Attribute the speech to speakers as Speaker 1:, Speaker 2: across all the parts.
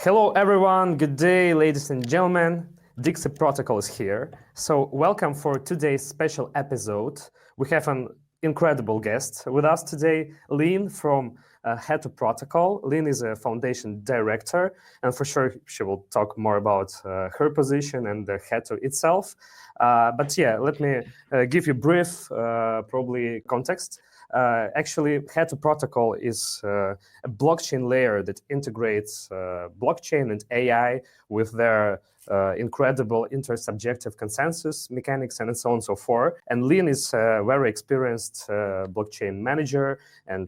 Speaker 1: Hello everyone, good day ladies and gentlemen. DeSci Protocol is here. So welcome for today's special episode. We have an incredible guest with us today, Lynn from Hetu Protocol. Lynn is a foundation director, and for sure she will talk more about her position and the Hetu itself. But yeah, let me give you brief, probably context. Actually, Hetu Protocol is a blockchain layer that integrates blockchain and AI with their incredible intersubjective consensus mechanics and so on and so forth. And Lynn is a very experienced blockchain manager and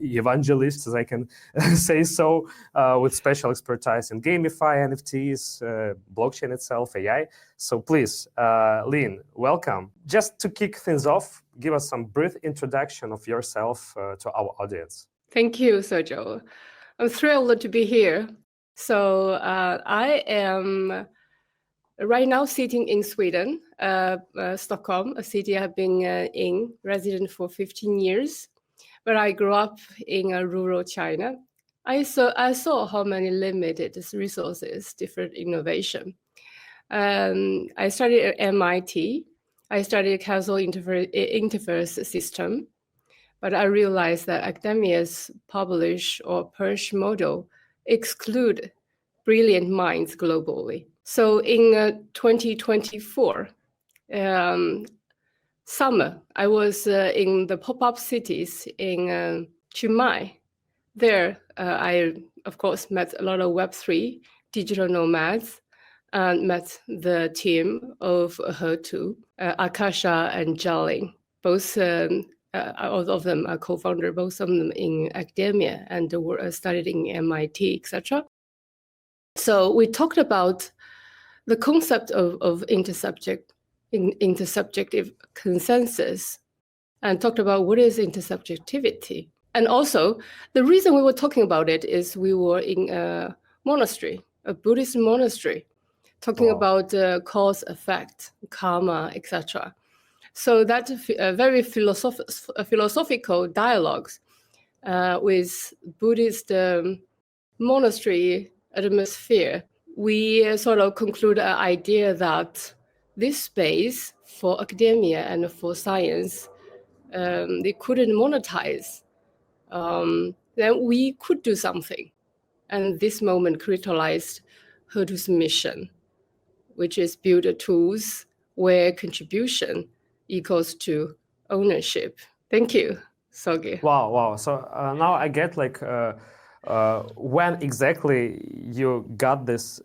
Speaker 1: evangelist, as I can say so, with special expertise in gamify, NFTs, blockchain itself, AI. So please, Lynn, welcome. Just to kick things off, give us some brief introduction of yourself to our audience.
Speaker 2: Thank you, Sergio. I'm thrilled to be here. So I am right now sitting in Sweden, Stockholm, a city I've been in, resident for 15 years. But I grew up in rural China. I saw how many limited resources, different innovation. I studied at MIT. I studied causal interface system. But I realized that academia's publish or purge model exclude brilliant minds globally. So in 2024, summer, I was in the pop-up cities in Chiang Mai. There, I, of course, met a lot of Web3 digital nomads and met the team of Hetu, Akasha and Jialing. Both all of them are co-founder, both of them in academia and were studied in MIT, etc. So we talked about the concept of intersubjective consensus and talked about what is intersubjectivity. And also, the reason we were talking about it is we were in a monastery, a Buddhist monastery, talking about cause, effect, karma, etc. So that very philosophical dialogues with Buddhist monastery atmosphere, we sort of conclude an idea that this space for academia and for science, they couldn't monetize. Then we could do something. And this moment crystallized Hetu's mission, which is build tools where contribution equals to ownership. Thank you, Sogi.
Speaker 1: Wow. So now I get like when exactly you got this,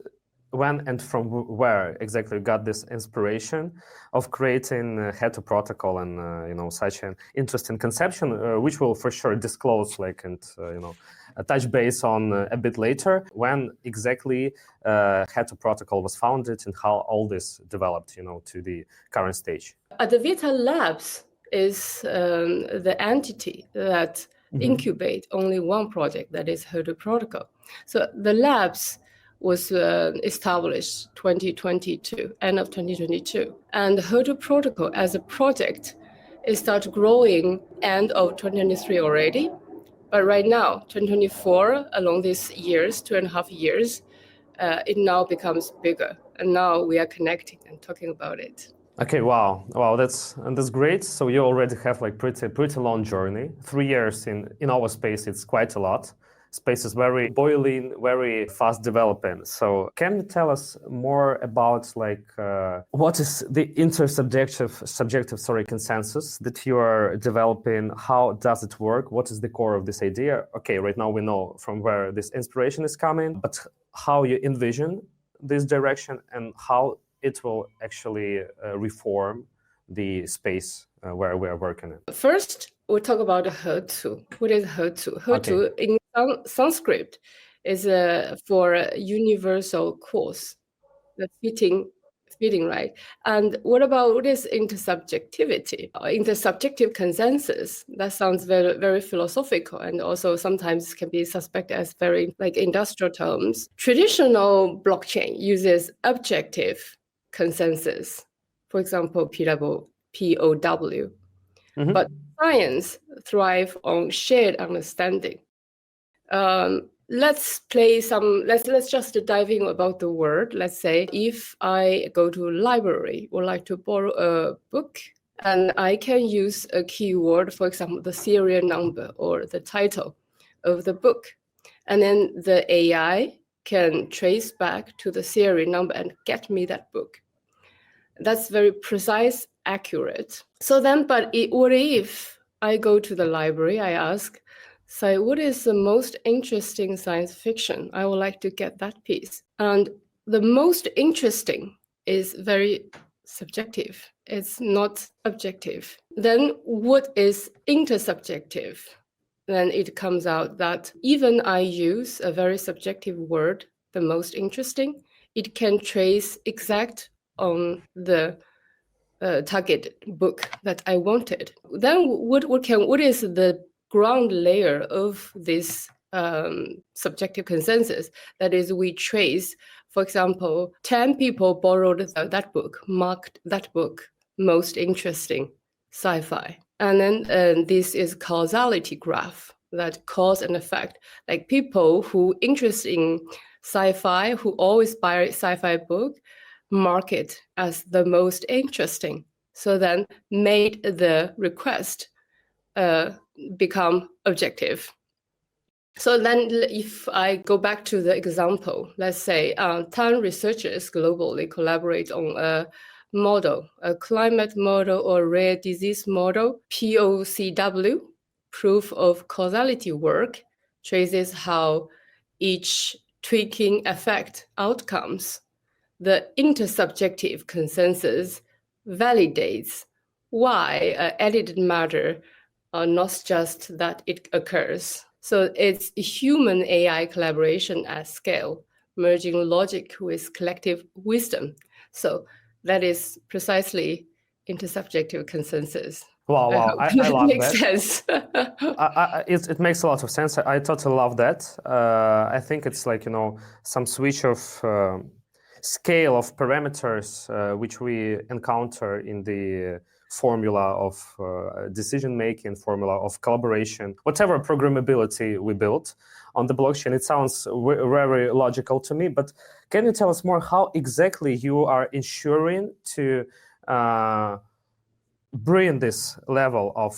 Speaker 1: when and from where exactly you got this inspiration of creating Hetu Protocol and such an interesting conception, which we'll for sure disclose and touch base on a bit later. When exactly Hetu Protocol was founded and how all this developed, to the current stage.
Speaker 2: The Vita Labs is the entity that incubate only one project, that is Hetu Protocol. So the labs was established 2022, end of 2022. And Hetu Protocol as a project, it started growing end of 2023 already. But right now, 2024, along these years, 2.5 years, it now becomes bigger. And now we are connecting and talking about it.
Speaker 1: Okay, wow, that's great. So you already have like pretty long journey. 3 years in our space, it's quite a lot. Space is very boiling, very fast developing. So can you tell us more about what is the intersubjective consensus that you are developing? How does it work? What is the core of this idea? Okay, right now we know from where this inspiration is coming, but how you envision this direction and how it will actually reform the space where we are working in.
Speaker 2: First, we'll talk about Hetu. What is Hetu? Hetu in Sanskrit is for a universal cause, the fitting, right? And what is intersubjectivity? Intersubjective consensus, that sounds very, very philosophical and also sometimes can be suspected as very industrial terms. Traditional blockchain uses objective consensus, for example, POW. But science thrives on shared understanding. let's play some, let's just dive in about the word. Let's say if I go to a library, would like to borrow a book, and I can use a keyword, for example, the serial number or the title of the book. And then the AI can trace back to the serial number and get me that book. That's very precise, accurate. So then, but what if I go to the library, I ask, so what is the most interesting science fiction? I would like to get that piece. And the most interesting is very subjective. It's not objective. Then what is intersubjective? Then it comes out that even I use a very subjective word, the most interesting, it can trace exact on the target book that I wanted. Then what is the ground layer of this subjective consensus? That is, we trace, for example, 10 people borrowed that book, marked that book most interesting sci-fi. And then this is causality graph, that cause and effect. Like people who interested in sci-fi, who always buy a sci-fi book, mark it as the most interesting. So then made the request become objective. So then if I go back to the example, let's say 10 researchers globally collaborate on a model, a climate model or rare disease model, POCW, proof of causality work, traces how each tweaking affect outcomes. The intersubjective consensus validates why edited matter, not just that it occurs. So it's human AI collaboration at scale, merging logic with collective wisdom. So that is precisely intersubjective consensus.
Speaker 1: Wow, wow, I love
Speaker 2: makes
Speaker 1: that.
Speaker 2: Sense.
Speaker 1: It makes a lot of sense. I totally love that. I think it's like, some switch of scale of parameters which we encounter in the formula of decision-making, formula of collaboration, whatever programmability we built on the blockchain. It sounds very logical to me, but can you tell us more how exactly you are ensuring to bring this level of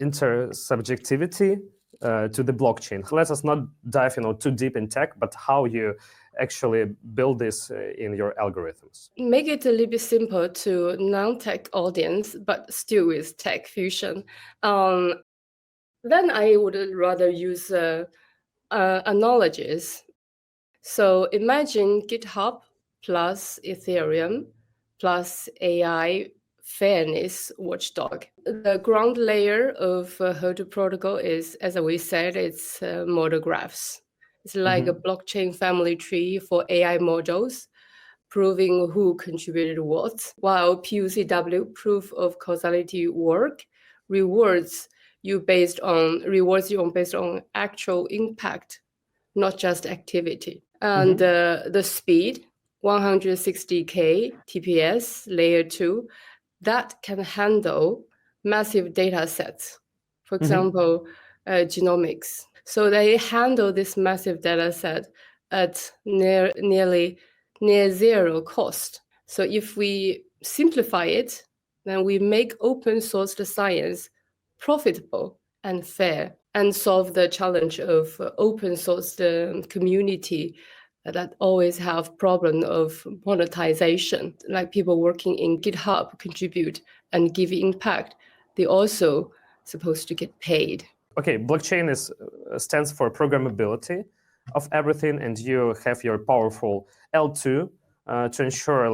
Speaker 1: intersubjectivity to the blockchain? Let us not dive too deep in tech, but how you actually build this in your algorithms.
Speaker 2: Make it a little bit simple to non-tech audience, but still with tech fusion. Then I would rather use analogies. So imagine GitHub plus Ethereum plus AI fairness watchdog. The ground layer of Hetu Protocol is, as we said, it's model graphs. It's like a blockchain family tree for AI models, proving who contributed what, while POCW, proof of causality work, rewards you based on actual impact, not just activity. And the speed, 160K TPS, layer 2, that can handle massive data sets. For example, genomics. So they handle this massive data set at near zero cost. So if we simplify it, then we make open source science profitable and fair, and solve the challenge of open source community that always have problem of monetization. Like people working in GitHub contribute and give impact, they also supposed to get paid.
Speaker 1: Okay, blockchain stands for programmability of everything, and you have your powerful L2 to ensure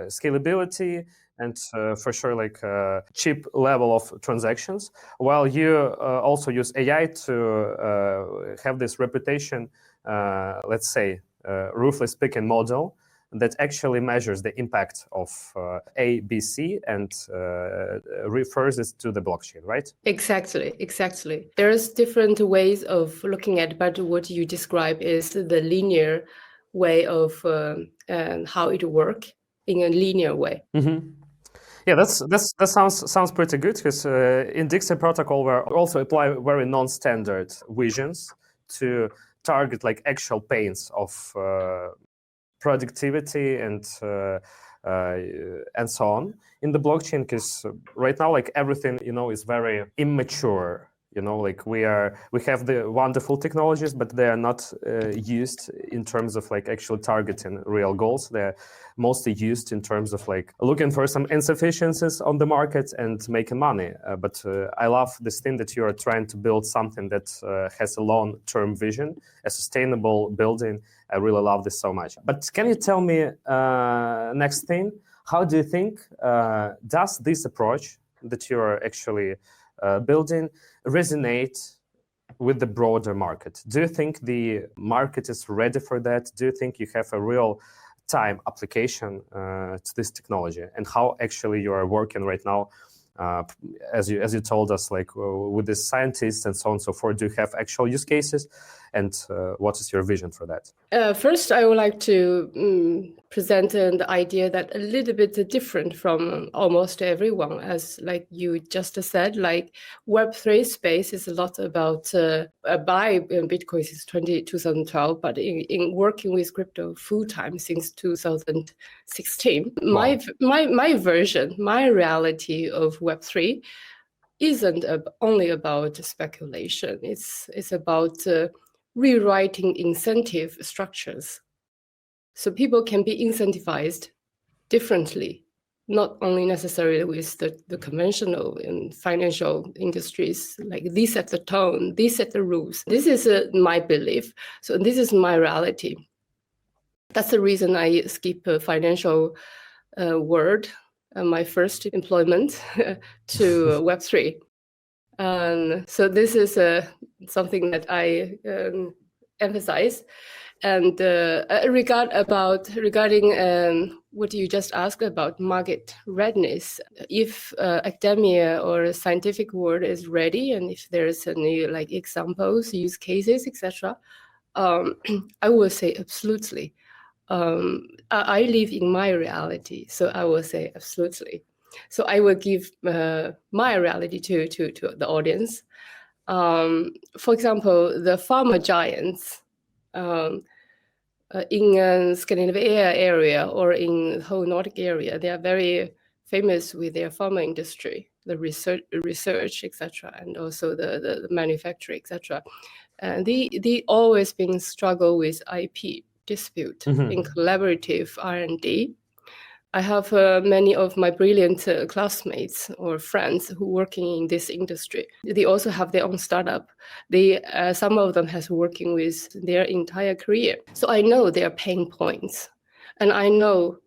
Speaker 1: scalability and for sure cheap level of transactions, while you also use AI to have this reputation, let's say, ruthless picking model that actually measures the impact of A, B, C and refers it to the blockchain, right?
Speaker 2: Exactly. There's different ways of looking at it, but what you describe is the linear way of how it works in a linear way.
Speaker 1: Yeah, that sounds pretty good, because in DeSci protocol we also apply very non-standard visions to target like actual pains of productivity and so on in the blockchain, because right now like everything is very immature. Like we have the wonderful technologies, but they are not used in terms of like actually targeting real goals. They're mostly used in terms of like looking for some insufficiencies on the market and making money. But I love this thing that you are trying to build something that has a long-term vision, a sustainable building. I really love this so much. But can you tell me next thing? How do you think does this approach that you are actually building resonate with the broader market? Do you think the market is ready for that? Do you think you have a real time application to this technology? And how actually you are working right now, as you told us, like with the scientists and so on and so forth? Do you have actual use cases? And what is your vision for that?
Speaker 2: First, I would like to present the idea that a little bit different from almost everyone, as like you just said, like Web3 space is a lot about buy Bitcoin since 2012, but in working with crypto full time since 2016.
Speaker 1: Wow.
Speaker 2: My version, my reality of Web3 isn't only about speculation. It's about rewriting incentive structures. So people can be incentivized differently, not only necessarily with the conventional and financial industries, like they set the tone, they set the rules. This is my belief. So this is my reality. That's the reason I skip a financial world, my first employment to Web3. So this is something that I emphasize. And regarding what you just asked about market readiness, if academia or scientific world is ready, and if there's any like examples, use cases, etc., I will say absolutely. I live in my reality, so I will say absolutely. So I will give my reality to the audience. For example, the pharma giants in Scandinavia area or in the whole Nordic area, they are very famous with their pharma industry, the research, etc., and also the manufacturing, etc. And they always been struggle with IP dispute in collaborative R&D. I have many of my brilliant classmates or friends who working in this industry. They also have their own startup. Some of them has working with their entire career. So I know their pain points, and I know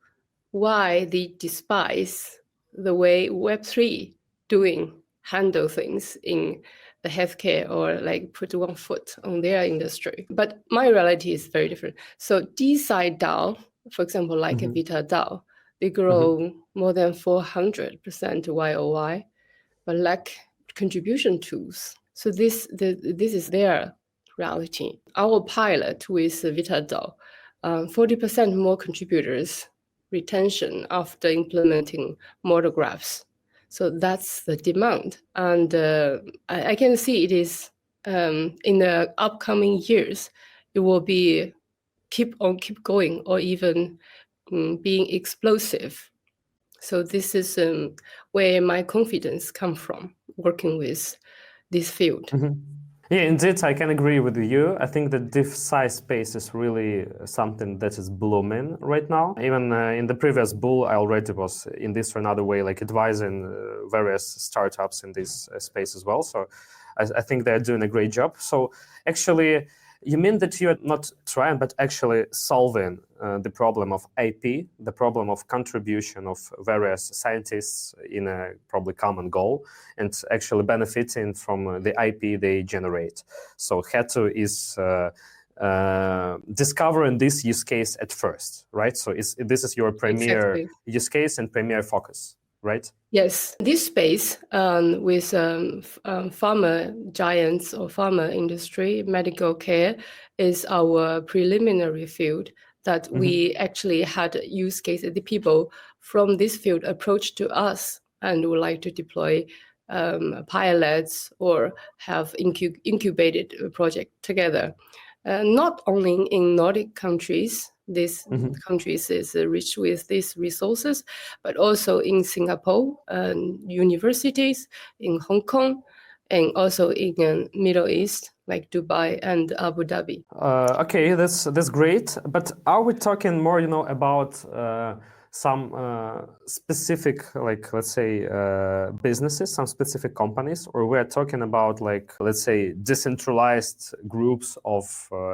Speaker 2: why they despise the way Web3 handle things in the healthcare or like put one foot on their industry. But my reality is very different. So DeSci DAO, for example, like a Vita DAO, they grow more than 400% YOY, but lack contribution tools. So this is their reality. Our pilot with Vita DAO, 40% more contributors retention after implementing model graphs. So that's the demand. And I can see it is in the upcoming years, it will be keep going or even being explosive. So this is where my confidence comes from, working with this field.
Speaker 1: Yeah, indeed, I can agree with you. I think the DeSci space is really something that is blooming right now. Even in the previous bull, I already was in this or another way, like advising various startups in this space as well. So I think they're doing a great job. So actually, you mean that you're not trying, but actually solving the problem of IP, the problem of contribution of various scientists in a probably common goal, and actually benefiting from the IP they generate. So Hetu is discovering this use case at first, right? So this is your premier use case and premier focus, right?
Speaker 2: Yes, this space with pharma giants or pharma industry, medical care is our preliminary field that we actually had use cases. The people from this field approached to us and would like to deploy pilots or have incubated a project together. Not only in Nordic countries, these countries is rich with these resources, but also in Singapore, universities, in Hong Kong, and also in Middle East, like Dubai and Abu Dhabi.
Speaker 1: Okay, that's great. But are we talking more, about some specific, like, let's say, businesses, some specific companies, or we're talking about, like, let's say, decentralized groups of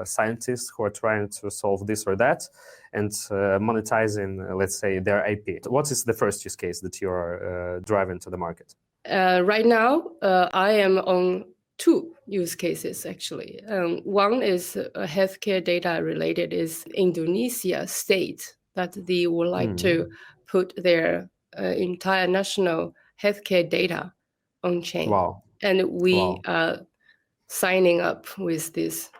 Speaker 1: scientists who are trying to solve this or that and monetizing, let's say, their IP? What is the first use case that you are driving to the market?
Speaker 2: Right now, I am on two use cases, actually. One is healthcare data related, is Indonesia state that they would like to put their entire national healthcare data on chain.
Speaker 1: Wow.
Speaker 2: And we are signing up with this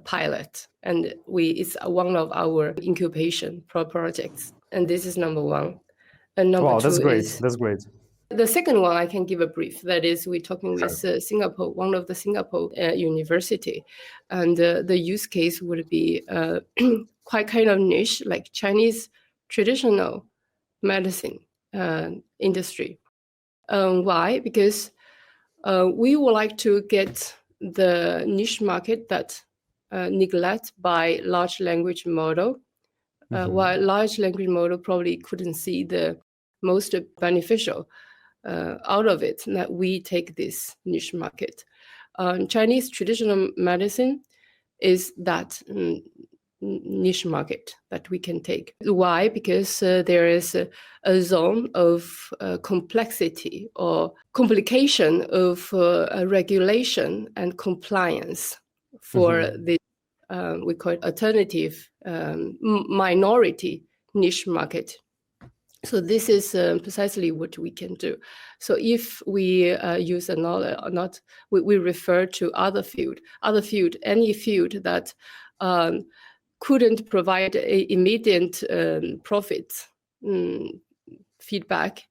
Speaker 2: pilot. And it's one of our incubation projects. And this is number one. And number two
Speaker 1: that's great.
Speaker 2: is...
Speaker 1: That's great.
Speaker 2: The second one, I can give a brief. That is, we're talking with Singapore, one of the Singapore university. And the use case would be quite kind of niche, like Chinese traditional medicine industry. Why? Because we would like to get the niche market that neglected by large language model, while large language model probably couldn't see the most beneficial out of it, that we take this niche market. Chinese traditional medicine is that niche market that we can take. Why? Because there is a zone of complexity or complication of regulation and compliance for the we call it alternative minority niche market. So this is precisely what we can do. So if we use we refer to other field, any field that couldn't provide a immediate profit feedback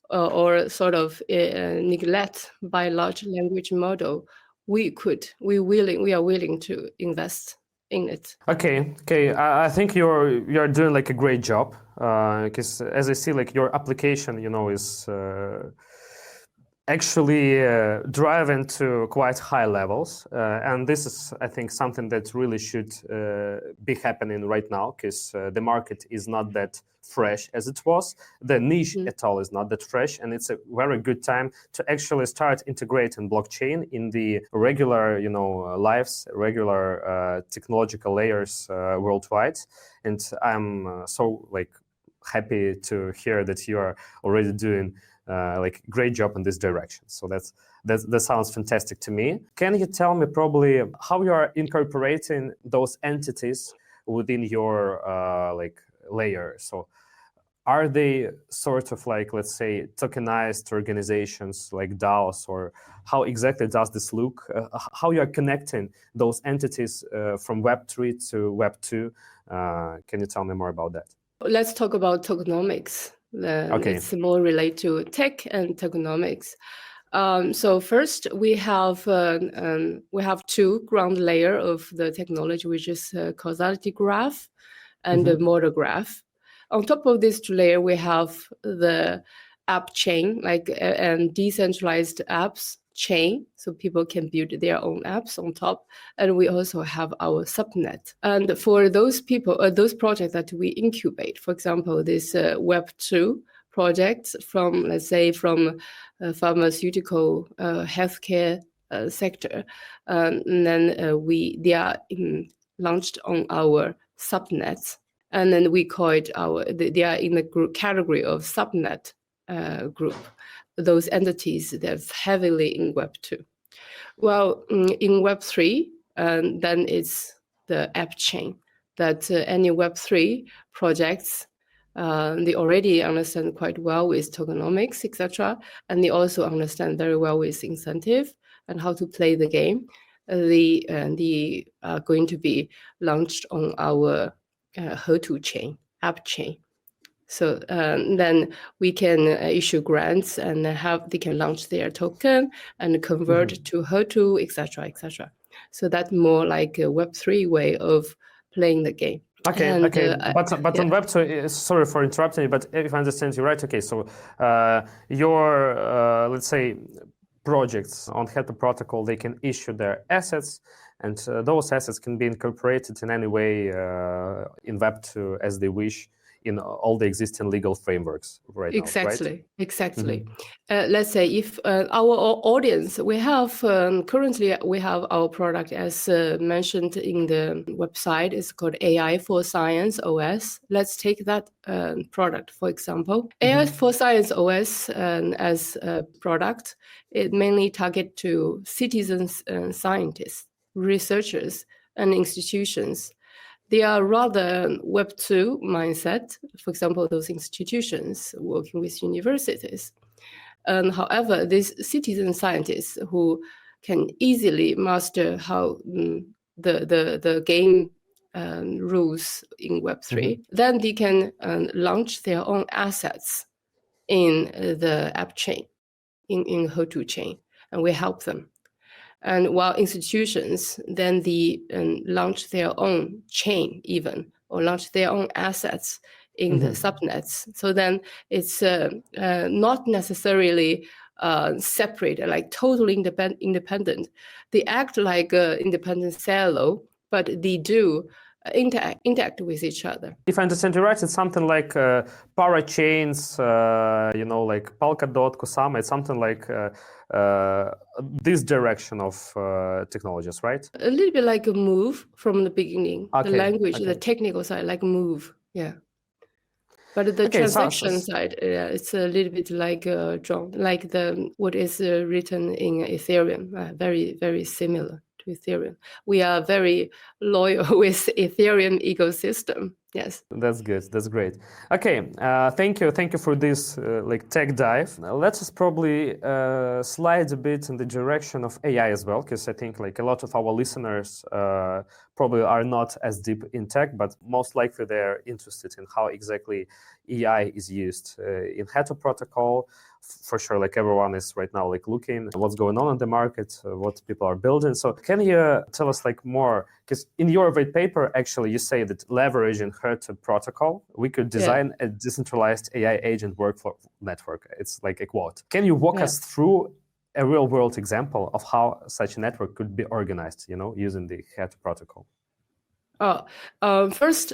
Speaker 2: or sort of neglect by large language model, we are willing to invest in it.
Speaker 1: Okay. I think you're doing like a great job because as I see, like your application, is actually driving to quite high levels, and this is, I think, something that really should be happening right now because the market is not that fresh as it was. The niche at all is not that fresh, and it's a very good time to actually start integrating blockchain in the regular, lives, regular technological layers worldwide. And I'm so happy to hear that you are already doing great job in this direction. So that sounds fantastic to me. Can you tell me probably how you are incorporating those entities within your layer? So are they sort of let's say, tokenized organizations like DAOs, or how exactly does this look? How you are connecting those entities from Web3 to Web2? Can you tell me more about that?
Speaker 2: Let's talk about tokenomics.
Speaker 1: Okay.
Speaker 2: It's more related to tech and tokenomics. So first, we have two ground layer of the technology, which is causality graph and the model graph. On top of this two layer, we have the app chain, and decentralized apps chain, so people can build their own apps on top. And we also have our subnet. And for those people, those projects that we incubate, for example, this Web2 project from, let's say, from pharmaceutical healthcare sector, and then they are launched on our subnets. And then we call it they are in the category of subnet group, those entities that are heavily in Web2. Well, in Web3, then it's the app chain that any Web3 projects, they already understand quite well with tokenomics, etc. And they also understand very well with incentive and how to play the game. They are going to be launched on our Hetu chain, app chain. So then we can issue grants and they can launch their token and convert to Hetu, etc., etc. So that's more like a Web3 way of playing the game.
Speaker 1: Okay, but on Web2, sorry for interrupting you, but if I understand you right, okay, so your let's say projects on Hetu Protocol, they can issue their assets, and those assets can be incorporated in any way in Web2 as they wish in all the existing legal frameworks right now, right?
Speaker 2: Exactly. Let's say if our audience, we have currently we have our product as mentioned in the website. It's called AI for Science OS. Let's take that product for example. AI for Science OS as a product, it mainly target to citizens and scientists, researchers, and institutions. They are rather Web2 mindset, for example, those institutions working with universities. However, these citizen scientists who can easily master how the game rules in Web3, then they can launch their own assets in the app chain, in Hetu chain, and we help them. And while institutions, then they launch their own chain even, or launch their own assets in the subnets. So then it's not necessarily separate, like totally independent. They act like independent silo, but they do interact with each other.
Speaker 1: If I understand you right, it's something like parachains, like Polkadot, Kusama. It's something like this direction of technologies, right?
Speaker 2: A little bit like a move from the beginning.
Speaker 1: Okay,
Speaker 2: the language, the technical side, like move, yeah. But the transaction side, it's a little bit like like what is written in Ethereum, very, very similar to Ethereum. We are very loyal with Ethereum ecosystem. Yes.
Speaker 1: That's good. That's great. Okay. Thank you. Thank you for this like tech dive. Let's probably slide a bit in the direction of AI as well, because I think like a lot of our listeners probably are not as deep in tech, but most likely they're interested in how exactly AI is used in Hetu Protocol. For sure, like everyone is right now like looking at what's going on in the market, what people are building. So can you tell us like more? Because in your white paper, actually, you say that leveraging Hetu Protocol, we could design a decentralized AI agent workflow network. It's like a quote. Can you walk us through a real-world example of how such a network could be organized, using the Hetu Protocol?
Speaker 2: First,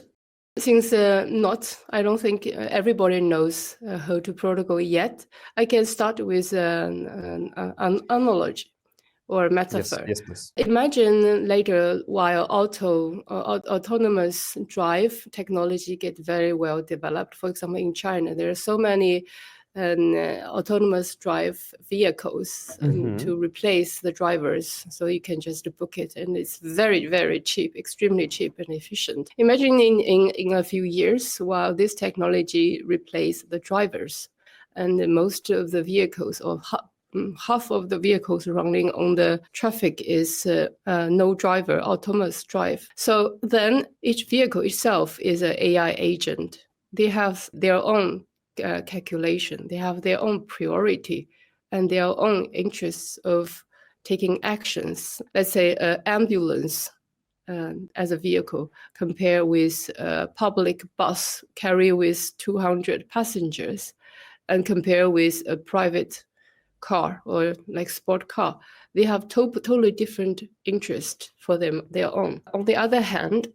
Speaker 2: since I don't think everybody knows Hetu Protocol yet, I can start with an analogy or metaphor.
Speaker 1: Yes, please.
Speaker 2: Imagine later, while autonomous drive technology get very well developed. For example, in China, there are so many autonomous drive vehicles to replace the drivers, so you can just book it, and it's very, very cheap, extremely cheap and efficient. Imagine in a few years, while this technology replaces the drivers, and most of the vehicles, or half of the vehicles running on the traffic is no driver, autonomous drive. So then each vehicle itself is an AI agent. They have their own calculation. They have their own priority and their own interests of taking actions. Let's say an ambulance as a vehicle compare with a public bus carry with 200 passengers, and compare with a private car or like sport car. They have totally different interest for them, their own. On the other hand,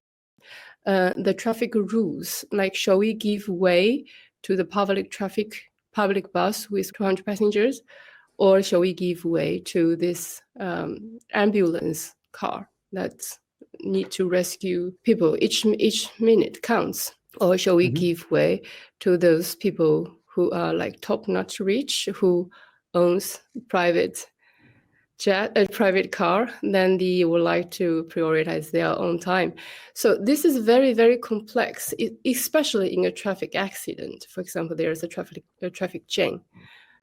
Speaker 2: the traffic rules, like shall we give way to the public bus with 200 passengers, or shall we give way to this ambulance car that need to rescue people? Each minute counts. Or shall we give way to those people who are like top-notch rich, who owns private jet, a private car, then they would like to prioritize their own time. So this is very, very complex, especially in a traffic accident. For example, there is a traffic jam.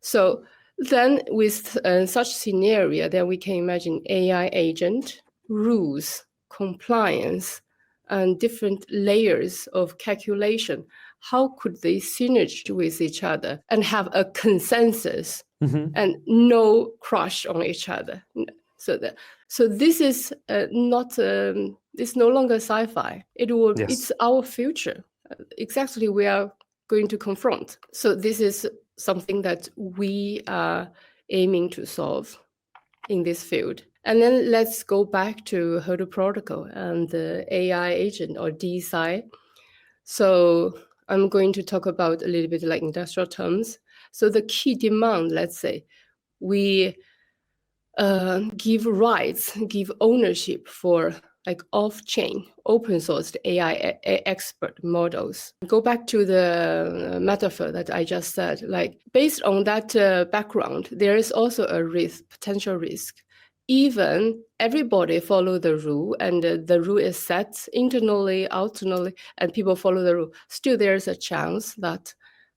Speaker 2: So then with such scenario, then we can imagine AI agent, rules, compliance, and different layers of calculation. how could they synergize with each other and have a consensus
Speaker 1: Mhm.
Speaker 2: and no crush on each other. So this is it's no longer sci-fi.
Speaker 1: Yes.
Speaker 2: It's our future. Exactly, we are going to confront. So this is something that we are aiming to solve in this field. And then let's go back to Hetu Protocol and the AI agent or DeSci. So I'm going to talk about a little bit like industrial terms. So the key demand, let's say, we give rights, give ownership for like off-chain, open-sourced AI expert models. Go back to the metaphor that I just said. Like based on that background, there is also a risk, potential risk. Even everybody follow the rule, and the rule is set internally, outernally, and people follow the rule. Still, there is a chance that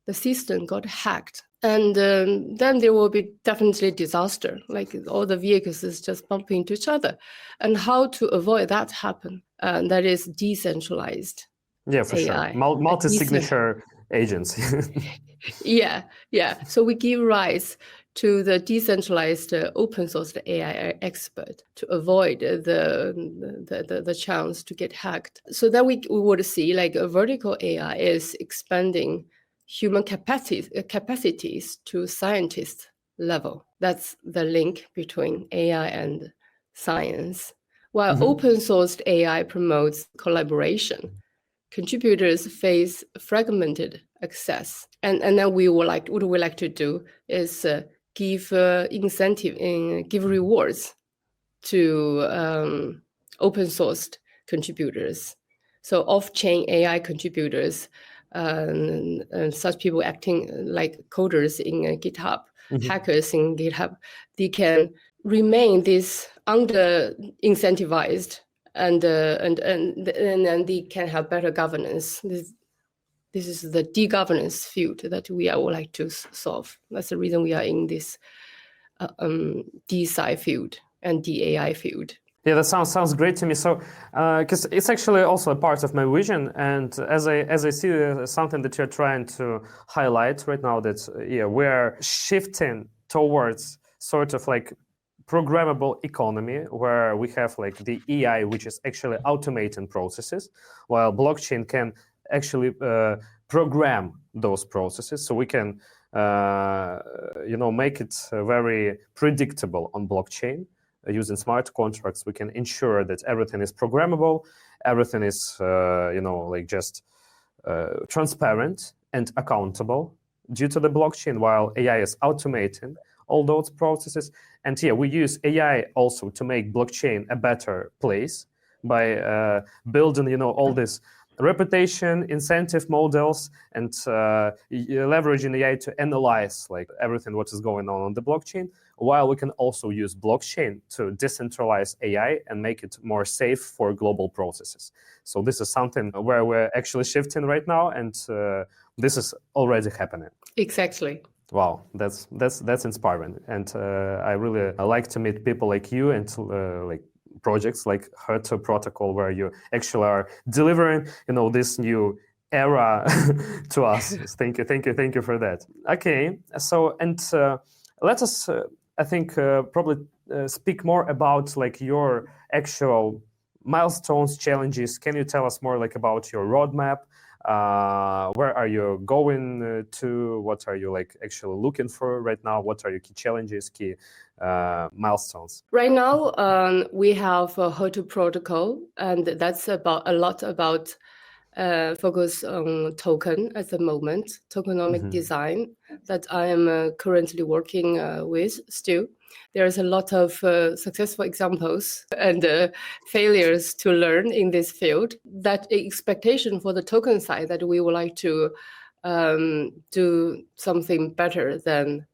Speaker 2: the system got hacked. And then there will be definitely disaster, like all the vehicles is just bumping into each other. And how to avoid that happen? That is decentralized.
Speaker 1: Yeah, for sure.
Speaker 2: AI.
Speaker 1: Multi-signature agents.
Speaker 2: Yeah. So we give rights to the decentralized open source AI expert to avoid the chance to get hacked. So then we would see like a vertical AI is expanding human capacities to scientist level. That's the link between AI and science. While open sourced AI promotes collaboration, contributors face fragmented access. And then what we like to do is give incentive and give rewards to open sourced contributors. So off-chain AI contributors, and such people acting like coders in GitHub, hackers in GitHub, they can remain this under incentivized and then they can have better governance. This is the de-governance field that we would like to solve. That's the reason we are in this DeSci field and DAI field.
Speaker 1: Yeah, that sounds great to me. So, because it's actually also a part of my vision, and as I see something that you're trying to highlight right now, that we're shifting towards sort of like programmable economy, where we have like the AI, which is actually automating processes, while blockchain can actually program those processes, so we can make it very predictable on blockchain. Using smart contracts, we can ensure that everything is programmable, everything is just transparent and accountable due to the blockchain, while AI is automating all those processes. And we use AI also to make blockchain a better place by building all this reputation, incentive models, and leveraging AI to analyze like everything what is going on the blockchain, while we can also use blockchain to decentralize AI and make it more safe for global processes. So this is something where we're actually shifting right now, and this is already happening.
Speaker 2: Exactly.
Speaker 1: Wow, that's inspiring, and I really like to meet people like you and like projects like Hetu Protocol, where you actually are delivering, this new era to us. Thank you for that. Okay, so and let us, I think, probably speak more about like your actual milestones, challenges. Can you tell us more like about your roadmap? Where are you going to? What are you like actually looking for right now? What are your key challenges, key milestones?
Speaker 2: Right now, we have a Hetu Protocol, and that's about a lot about focus on token at the moment, tokenomic design that I am currently working with still. There's a lot of successful examples and failures to learn in this field. That expectation for the token side that we would like to do something better than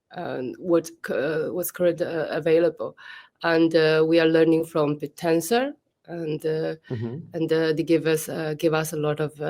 Speaker 2: what's currently available. And we are learning from BitTensor, and they give us a lot of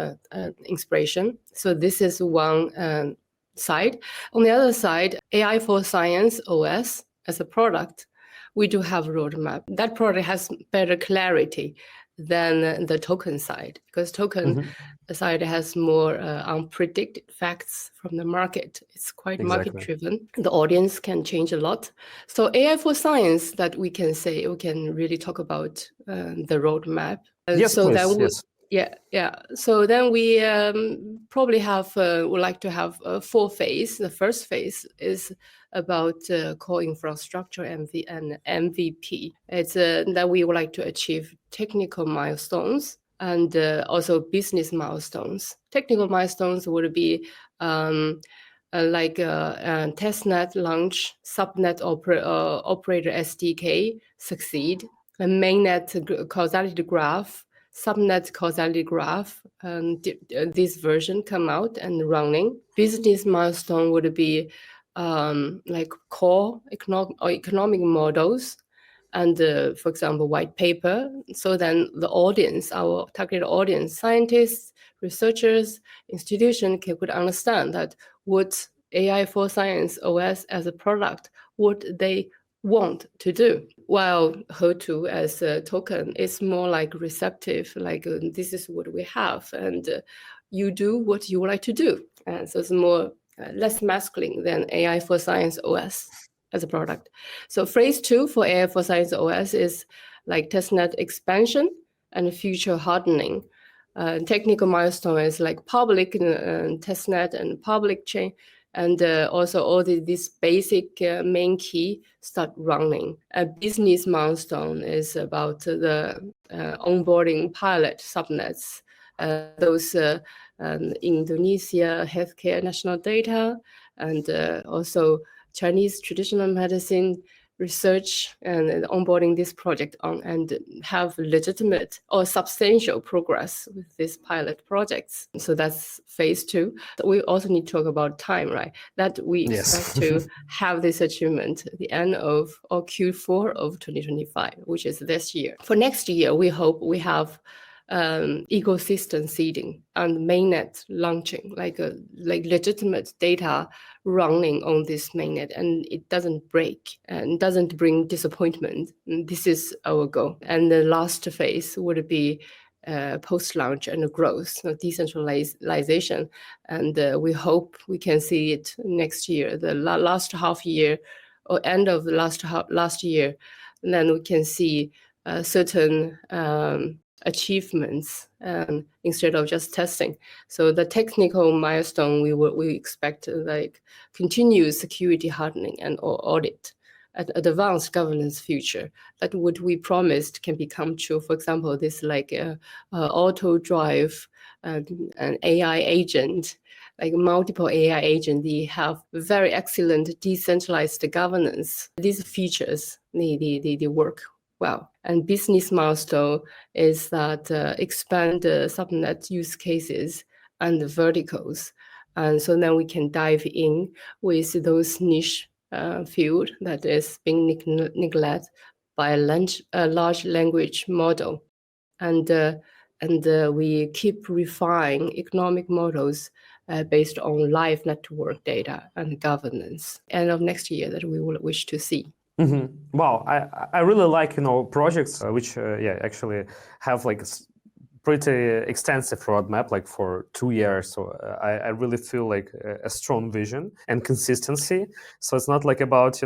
Speaker 2: inspiration. So this is one side. On the other side, AI for Science OS as a product, we do have a roadmap. That product has better clarity than the token side, because token side has more unpredicted facts from the market. It's quite market driven. The audience can change a lot. So AI for science, that we can say, we can really talk about the roadmap.
Speaker 1: Yes,
Speaker 2: so
Speaker 1: please.
Speaker 2: then
Speaker 1: Yes.
Speaker 2: Yeah. So then we probably would like to have a 4 phase. The first phase is about core infrastructure and MVP. It's that we would like to achieve technical milestones and also business milestones. Technical milestones would be like testnet launch, subnet operator SDK succeed, a mainnet causality graph, subnet causality graph, this version come out and running. Business milestone would be like core economic models and, for example, white paper. So then the audience, our targeted audience, scientists, researchers, institutions could understand that what AI for Science OS as a product, what they want to do. While Hetu as a token is more like receptive, like this is what we have, and you do what you would like to do. And so it's more less masculine than AI for Science OS as a product. So phase 2 for AI for Science OS is like testnet expansion and future hardening. Technical milestone is like public testnet and public chain. And also all these basic main key start running. A business milestone is about the onboarding pilot subnets. Those Indonesia healthcare national data and also Chinese traditional medicine research and onboarding this project on and have legitimate or substantial progress with these pilot projects. So that's phase 2. We also need to talk about time, right? That we expect to have this achievement at the end of or Q4 of 2025, which is this year. For next year, we hope we have ecosystem seeding and mainnet launching, like legitimate data running on this mainnet, and it doesn't break and doesn't bring disappointment. This is our goal. And the last phase would be post-launch and growth, so decentralization. And we hope we can see it next year, the last half year or end of the last year. And then we can see certain achievements instead of just testing. So the technical milestone we expect like continuous security hardening and audit, advanced governance feature that what we promised can become true. For example, this like auto drive an AI agent, like multiple AI agents, they have very excellent decentralized governance. These features they work well. And business milestone is that expand the subnet use cases and the verticals. And so then we can dive in with those niche field that is being neglected by a large language model. And we keep refining economic models based on live network data and governance. End of next year that we will wish to see.
Speaker 1: Wow, I really like projects which actually have like pretty extensive roadmap, like for 2 years. So I really feel like a strong vision and consistency. So it's not like about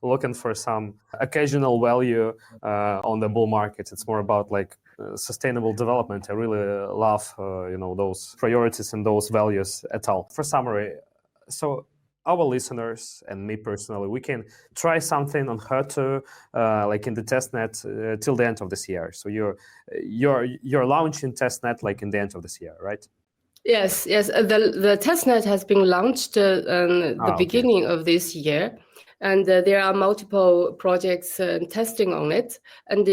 Speaker 1: looking for some occasional value on the bull market. It's more about like sustainable development. I really love those priorities and those values at all. For summary, so our listeners and me personally, we can try something on Hetu, like in the testnet till the end of this year. So you're launching testnet like in the end of this year, right?
Speaker 2: Yes. The testnet has been launched the beginning of this year, and there are multiple projects testing on it. And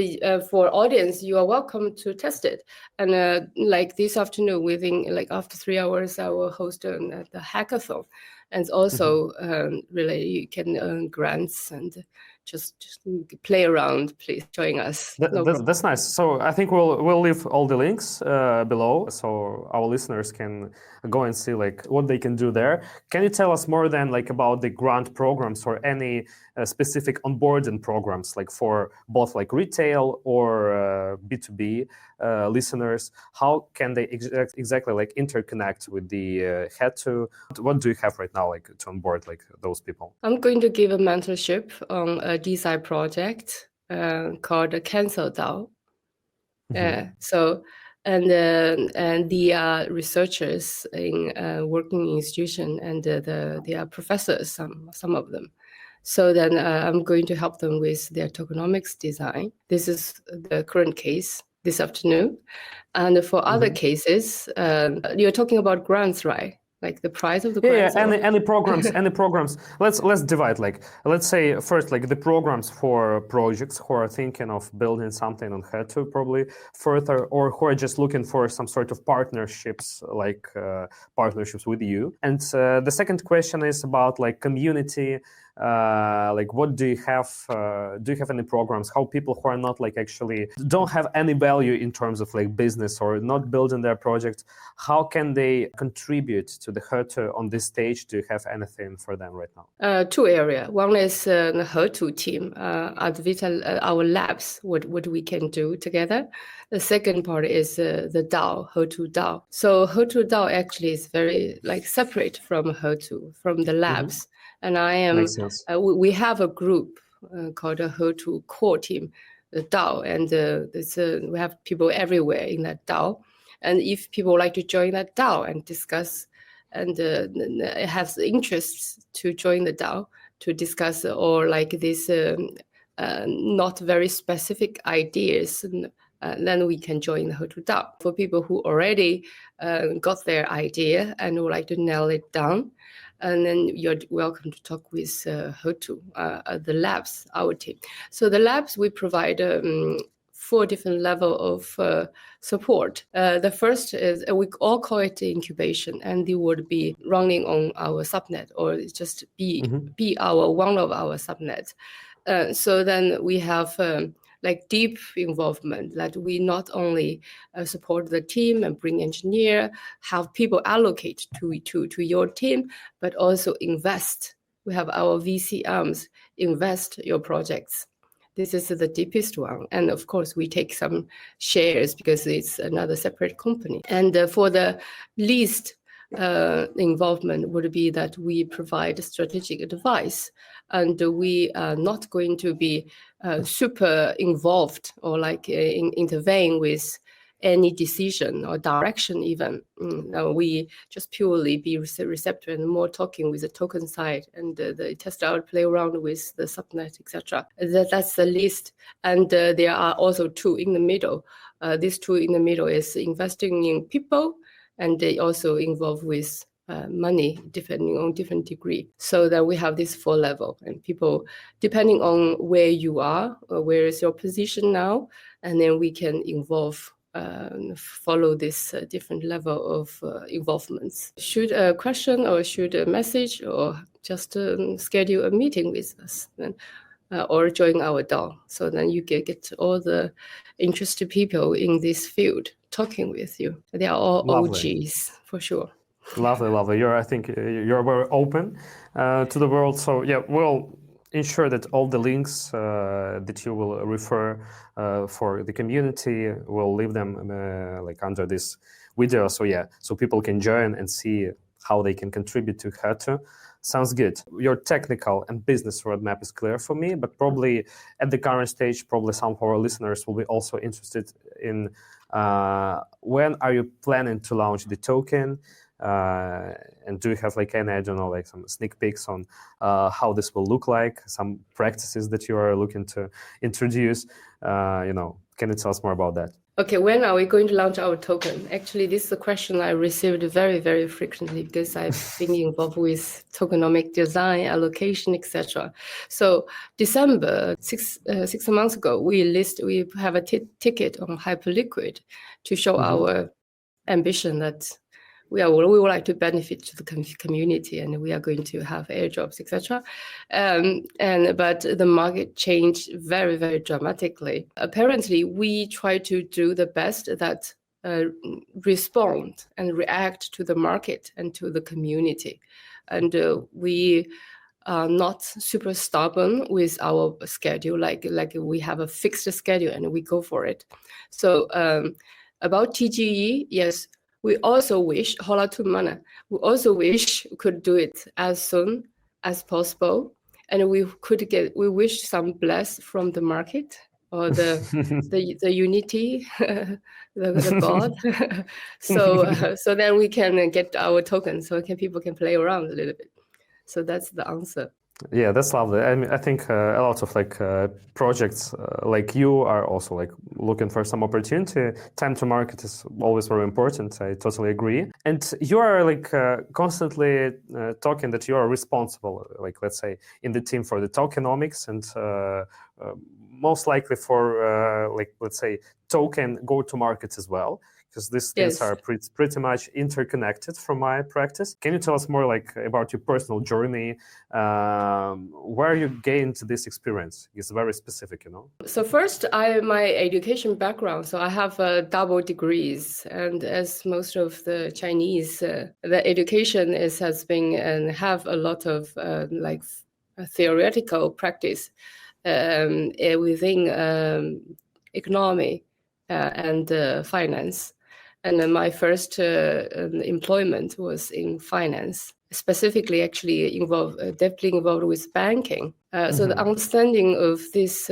Speaker 2: for audience, you are welcome to test it. And like this afternoon, within like after 3 hours, I will host the hackathon. And also related, you can earn grants and just play around, please join us.
Speaker 1: That's nice. So I think we'll leave all the links below, so our listeners can go and see like what they can do there. Can you tell us more then like about the grant programs or any specific onboarding programs, like for both like retail or B2B listeners? How can they exactly like interconnect with the Hetu? What do you have right now like to onboard like those people?
Speaker 2: I'm going to give a mentorship on a DeSci project called Cancel DAO. And the researchers in working institution, and they are professors, some of them. So then I'm going to help them with their tokenomics design. This is the current case this afternoon. And for other cases, you're talking about grants, right? Like the price of the grants?
Speaker 1: Any programs. Let's divide, like, let's say first like the programs for projects who are thinking of building something on Hetu probably further, or who are just looking for some sort of partnerships, like partnerships with you. And the second question is about like community. Like what do you have any programs how people who are not like actually don't have any value in terms of like business or not building their project, how can they contribute to the Hetu on this stage? Do you have anything for them right now?
Speaker 2: Two areas. One is the Hetu team at Vita, our labs, what we can do together. The second part is the DAO, Hetu DAO. So Hetu DAO actually is very like separate from Hetu, from the labs. And I am. We have a group called a Hetu core team, the DAO, and we have people everywhere in that DAO. And if people like to join that DAO and discuss, and have interests to join the DAO to discuss, or like this not very specific ideas, then we can join the Hetu DAO. For people who already got their idea and would like to nail it down, and then you're welcome to talk with Hetu, the labs, our team. So the labs, we provide 4 different levels of support. The first is, we all call it incubation, and it would be running on our subnet, or just be one of our subnets. So then we have like deep involvement, that we not only support the team and bring engineer, have people allocate to your team, but also invest. We have our VC arms, invest your projects. This is the deepest one. And of course, we take some shares because it's another separate company. And for the least involvement would be that we provide strategic advice, and we are not going to be super involved or like intervene with any decision or direction even. We just purely be receptive and more talking with the token side, and the test out, play around with the subnet, etc. That's the least. And there are also 2 in the middle. These 2 in the middle is investing in people, and they also involve with money, depending on different degree. So that we have this 4 level, and people, depending on where you are, or where is your position now, and then we can involve, follow this different level of involvements. Shoot a question or shoot a message, or just schedule a meeting with us, or join our DAO. So then you get all the interested people in this field talking with you. They are all lovely. OGs for sure.
Speaker 1: Lovely. I think you're very open to the world. So yeah, we'll ensure that all the links that you will refer for the community, we'll leave them like under this video. So yeah, so people can join and see how they can contribute to Hetu. Sounds good. Your technical and business roadmap is clear for me, but probably at the current stage, probably some of our listeners will be also interested in when are you planning to launch the token? And do you have like any, I don't know, like some sneak peeks on how this will look like, some practices that you are looking to introduce? Can you tell us more about that?
Speaker 2: Okay, when are we going to launch our token? Actually, this is a question I received very, very frequently because I've been involved with tokenomic design, allocation, etc. So December, 6 months ago, we have a ticket on Hyperliquid to show our ambition that we would like to benefit to the community, and we are going to have airdrops, etc. But the market changed very, very dramatically. Apparently, we try to do the best that respond and react to the market and to the community, and we are not super stubborn with our schedule. Like we have a fixed schedule and we go for it. So about TGE, yes. We also wish, hola to mana, we also wish we could do it as soon as possible. And we wish some bless from the market or the unity, the God. So then we can get our tokens, so people can play around a little bit. So that's the answer.
Speaker 1: Yeah, that's lovely. I mean, I think a lot of projects like you are also looking for some opportunity. Time to market is always very important. I totally agree. And you are constantly talking that you are responsible, let's say, in the team for the tokenomics and most likely for let's say token go-to-markets as well, because these things are pretty much interconnected from my practice. Can you tell us more about your personal journey, where you gained this experience? It's very specific,
Speaker 2: So first, my education background. So I have double degrees, and as most of the Chinese, the education has been and have a lot of theoretical practice within economy and finance. And then my first employment was in finance, specifically actually deeply involved with banking. So the understanding of this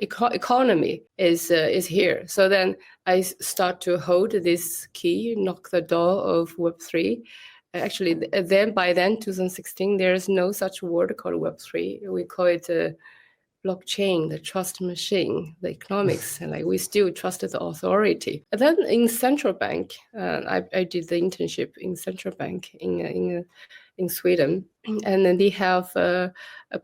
Speaker 2: economy is here. So then I start to hold this key, knock the door of Web3. Actually, by then, 2016, there's no such word called Web3. We call it blockchain, the trust machine, the economics, and we still trusted the authority. And then in central bank, I did the internship in central bank in Sweden, and then they have a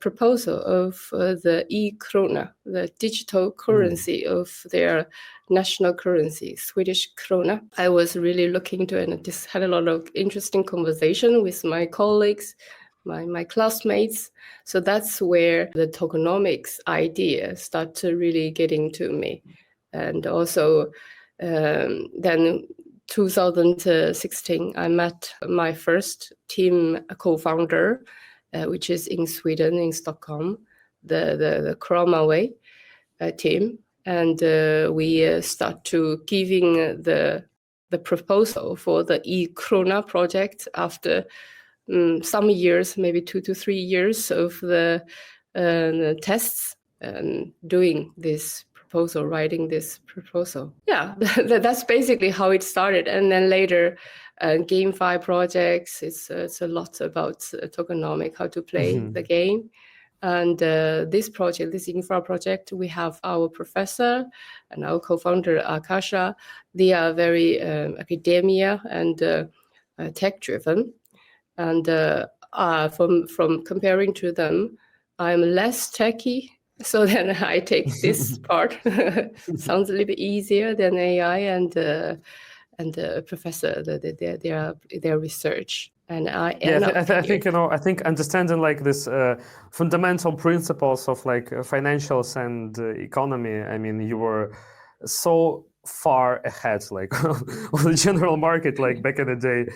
Speaker 2: proposal of the e-krona, the digital currency of their national currency, Swedish krona. I was really looking into it and just had a lot of interesting conversation with my colleagues, my classmates. So that's where the tokenomics idea started to really getting to me. And also then 2016, I met my first team co-founder, which is in Sweden, in Stockholm, the Pharma way team. And we start to giving the proposal for the e-krona project after some years, maybe 2 to 3 years of the tests and doing this proposal, writing this proposal. Yeah, that's basically how it started. And then later, GameFi projects, it's a lot about tokenomics, how to play the game. And this project, this infra project, we have our professor and our co-founder, Akasha. They are very academia and tech-driven. And from comparing to them, I'm less techy. So then I take this part. Sounds a little bit easier than AI and professor their research. And I
Speaker 1: think understanding this fundamental principles of financials and economy. I mean, you were so far ahead of the general market back in the day.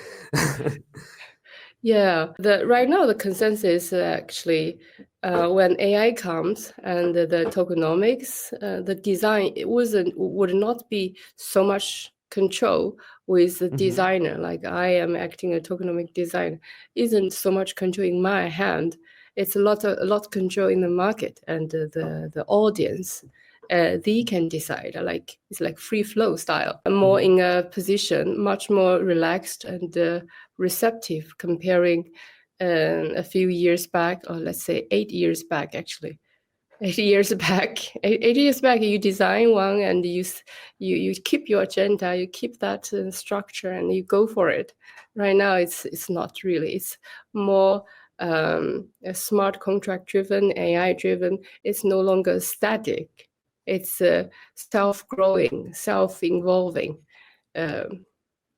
Speaker 2: Yeah, right now the consensus actually when AI comes and the tokenomics, the design would not be so much control with the designer. Like I am acting a tokenomic designer, isn't so much control in my hand. It's a lot control in the market and the audience. They can decide. It's like free flow style. I'm more in a position, much more relaxed and receptive comparing a few years back, or let's say 8 years back, actually. 8 years back, 8 years back, you design one and you keep your agenda, you keep that structure, and you go for it. Right now, it's not really. It's more smart contract driven, AI driven. It's no longer static. It's self-growing, self-involving.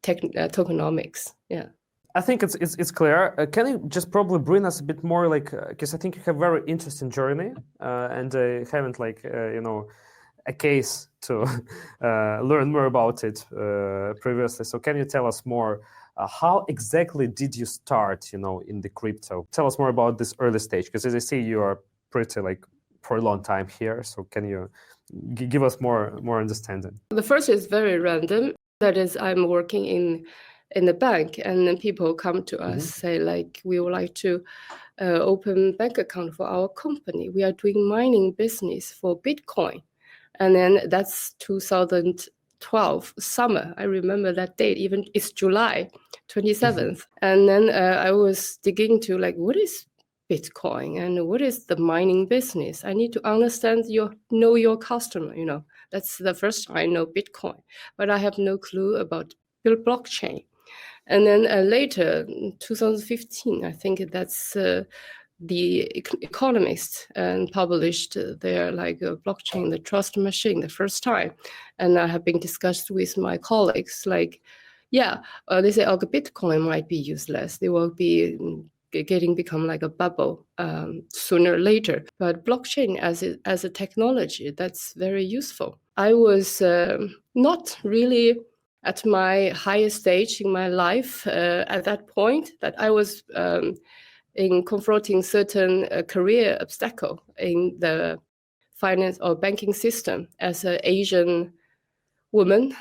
Speaker 2: tokenomics. Yeah.
Speaker 1: I think it's clear. Can you just probably bring us a bit more, like, because I think you have a very interesting journey, and I haven't a case to learn more about it previously. So can you tell us more? How exactly did you start, in the crypto? Tell us more about this early stage, because as I see, you are pretty for a long time here. So can you give us more understanding?
Speaker 2: The first is very random. That is, I'm working in the bank, and then people come to us say we would like to open bank account for our company. We are doing mining business for Bitcoin, and then that's 2012 summer. I remember that date. Even it's July 27th, and then I was digging to what is Bitcoin and what is the mining business. I need to understand know your customer. That's the first time I know Bitcoin, but I have no clue about blockchain. And then later, 2015, I think that's the economists published their blockchain, the trust machine, the first time. And I have been discussed with my colleagues, they say, Bitcoin might be useless. They will be become like a bubble sooner or later. But blockchain as a technology, that's very useful. I was not really at my highest stage in my life at that point, that I was in confronting certain career obstacle in the finance or banking system as an Asian woman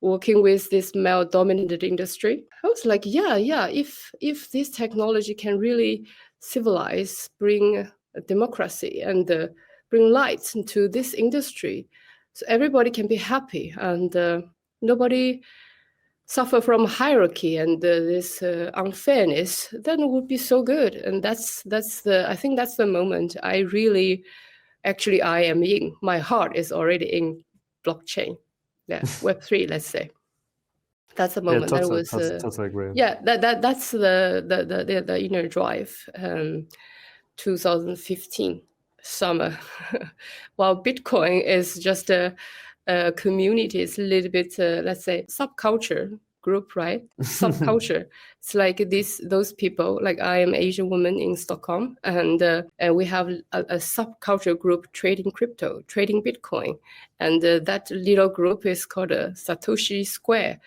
Speaker 2: working with this male-dominated industry. I was like, if this technology can really civilize, bring democracy and bring light into this industry, so everybody can be happy and nobody suffer from hierarchy and this unfairness, then it would be so good. And I think that's the moment I really, actually, I am in. My heart is already in blockchain. Yeah, Web3, let's say. That's the moment.
Speaker 1: Yeah, totally agree.
Speaker 2: Yeah, that's the inner drive. 2015 summer, while Bitcoin is just a community, it's a little bit, let's say, subculture group, right? Subculture. It's like those people, like I am Asian woman in Stockholm, and we have a subculture group trading crypto, trading Bitcoin. And that little group is called a Satoshi Square.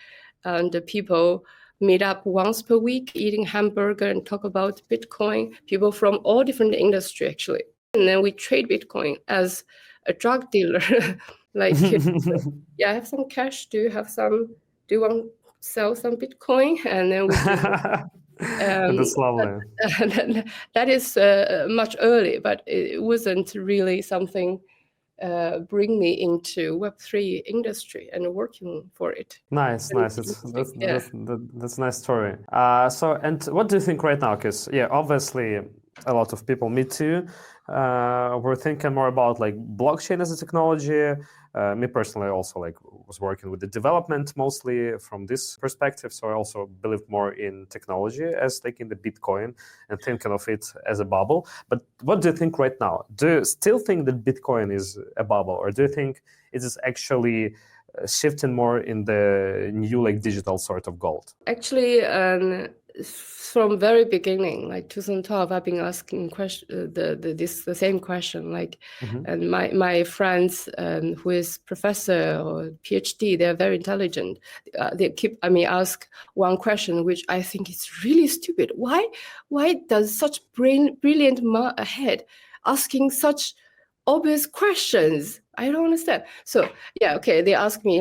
Speaker 2: And people meet up once per week, eating hamburger and talk about Bitcoin, people from all different industry, actually. And then we trade Bitcoin as a drug dealer. I have some cash. Do you want to sell some Bitcoin? And then we
Speaker 1: that's lovely.
Speaker 2: that is much early, but it wasn't really something bring me into Web3 industry and working for it.
Speaker 1: Nice. That's a nice story. And what do you think right now? Because obviously a lot of people, me too, we're thinking more about blockchain as a technology. Me personally also was working with the development mostly from this perspective. So I also believe more in technology as in the Bitcoin and thinking of it as a bubble. But what do you think right now? Do you still think that Bitcoin is a bubble, or do you think it is actually shifting more in the new digital sort of gold?
Speaker 2: Actually, from very beginning, 2012, I've been asking the same question. And my friends who is professor or PhD, they're very intelligent. They keep ask one question, which I think is really stupid. Why does such brilliant head asking such obvious questions? I don't understand. So they ask me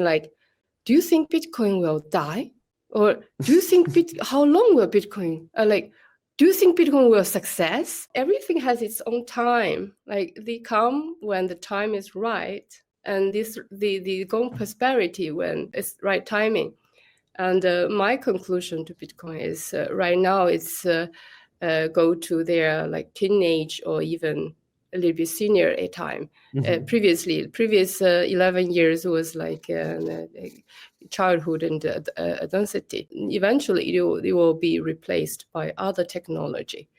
Speaker 2: do you think Bitcoin will die? Or do you think how long will Bitcoin do you think Bitcoin will success? Everything has its own time. They come when the time is right, and the going prosperity when it's right timing. And my conclusion to Bitcoin is right now it's go to their teenage or even a little bit senior at time. Previous 11 years was childhood and adolescence. Eventually, it will be replaced by other technology,